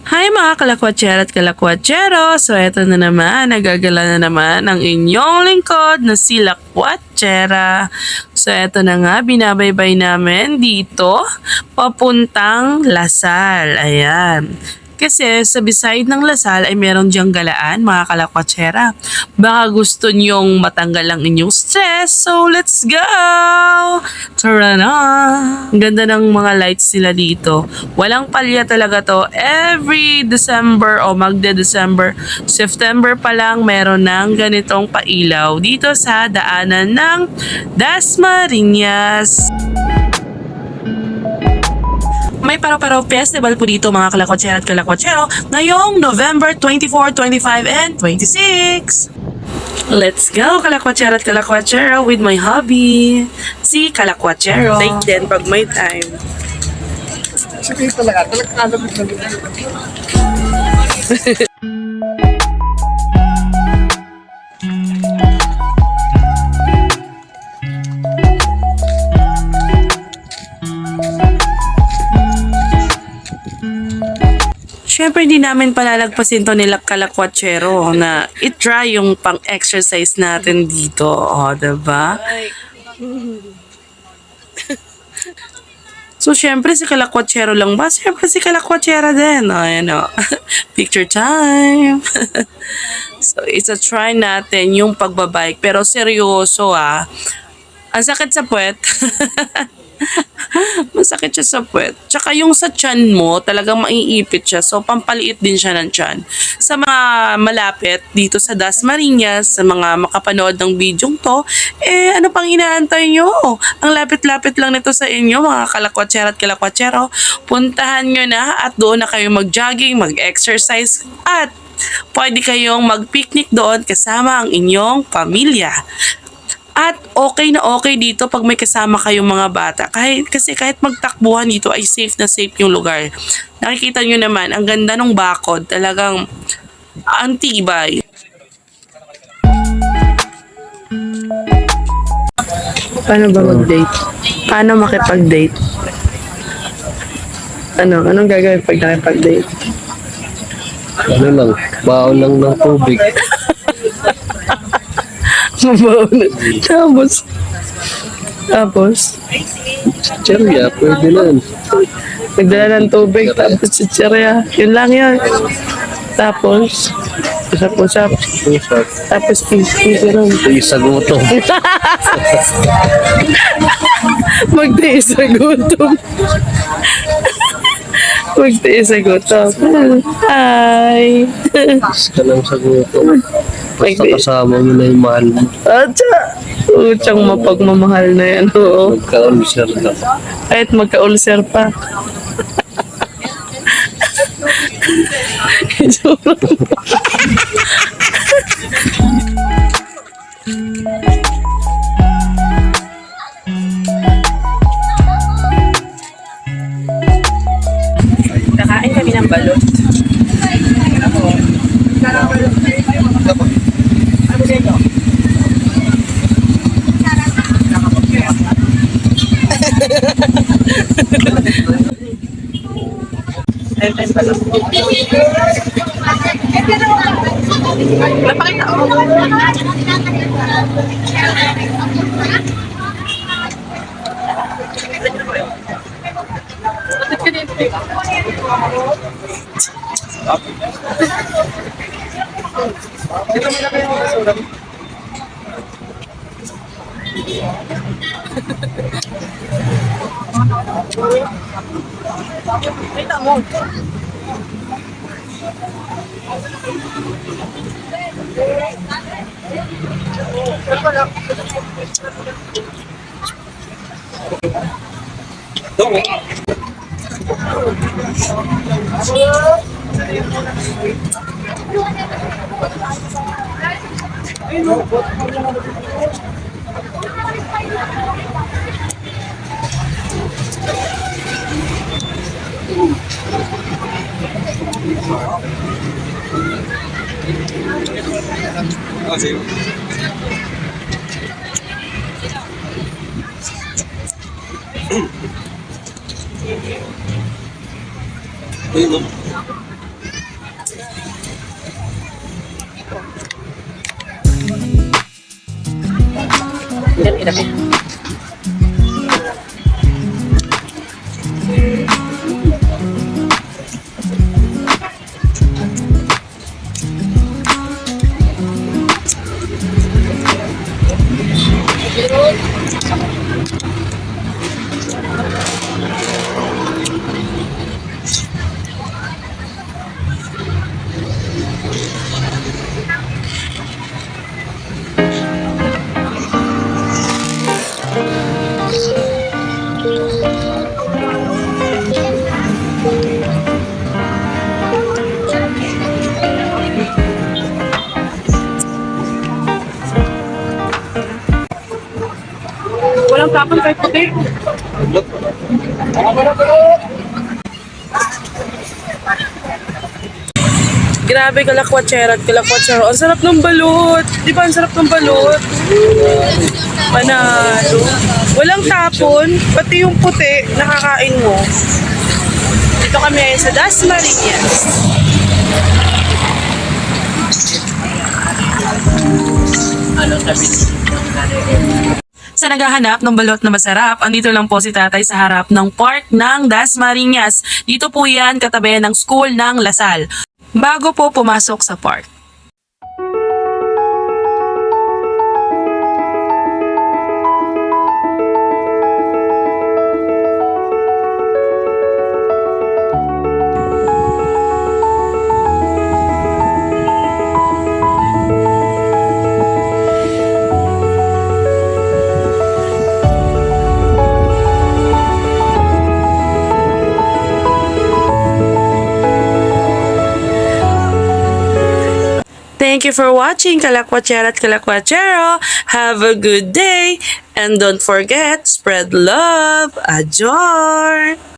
Hi mga kalakwatsyera at kalakwatsero! So eto na naman, nagagala na naman ang inyong lingkod na si Lakwatsyera. So eto na nga, binabaybay namin dito papuntang Lasal. Ayan. Kasi sa beside ng Lasal ay meron diyang galaan mga kalakwatsera. Baka gusto niyong matanggal ang inyong stress. So let's go! Tara na! Ang ganda ng mga lights nila dito. Walang palya talaga to. Every December o magde-December, September pa lang meron ng ganitong pailaw dito sa daanan ng Dasmariñas. May Paro-Paro Festival po dito mga kalakwatsero at kalakwatsero ngayong November 24, 25, and 26. Let's go kalakwatsero at kalakwatsero with my hobby, si kalakwatsero. Like din pag may time. Sige talaga kalabit na rin. Siyempre, hindi namin palalagpasin to nila kalakwatsero na i-try yung pang-exercise natin dito. O, diba? So, syempre, si kalakwatsero lang ba? Syempre, si kalakwatsera din. O, ayan o. Picture time. So, it's a try natin yung pagbabike. Pero seryoso ang sakit sa puwet. Masakit siya sa puwet. Tsaka yung sa tiyan mo, talagang maiipit siya. So, pampaliit din siya ng tiyan. Sa mga malapit dito sa Dasmariñas, sa mga makapanood ng bidyong to, ano pang inaantay nyo? Ang lapit-lapit lang nito sa inyo, mga kalakwatsero at kalakwatsero. Puntahan nyo na at doon na kayo mag-jogging, mag-exercise, at pwede kayong mag-picnic doon kasama ang inyong pamilya. At okay na okay dito pag may kasama kayong mga bata. Kasi kahit magtakbuhan dito ay safe na safe yung lugar. Nakikita nyo naman, ang ganda ng bakod. Talagang antibay. Paano ba mag-date? Paano makipag-date? Anong gagawin pag nakipag-date? Ano lang, baon lang ng tubig. Tapos, Cherya, pwede na. nagdala ng tubig, tapos chichirya. Yun lang yun. Tapos, usap-usap. Usap. Tapos, pisi rin. Isa gutom. Magtiis sa gutom. Magtiis sa gutom. Hi! Isa lang sa gutom. Basta kasama mo na yung mahal mo. Atsa! Utsang mapagmamahal na yan, oo. Magka-ulcer ka. Kahit magka-ulcer pa. Nakain kami ng balot. Napakita ko. Kita mo. Ayun, no? Walang tapon kahit puti. Grabe, kalakwatsera at kalakwatsero. Ang sarap ng balut. Di ba ang sarap ng balut? Panalo. Walang tapon, pati yung puti, nakakain mo. Dito kami ngayon sa Dasmariñas. Sa naghahanap ng balot na masarap, andito lang po si tatay sa harap ng park ng Dasmariñas. Dito po yan, katabi ng school ng Lasal. Bago po pumasok sa park. Thank you for watching, Kalakwatsera at Kalakwatsero. Have a good day and don't forget, spread love. Adjor!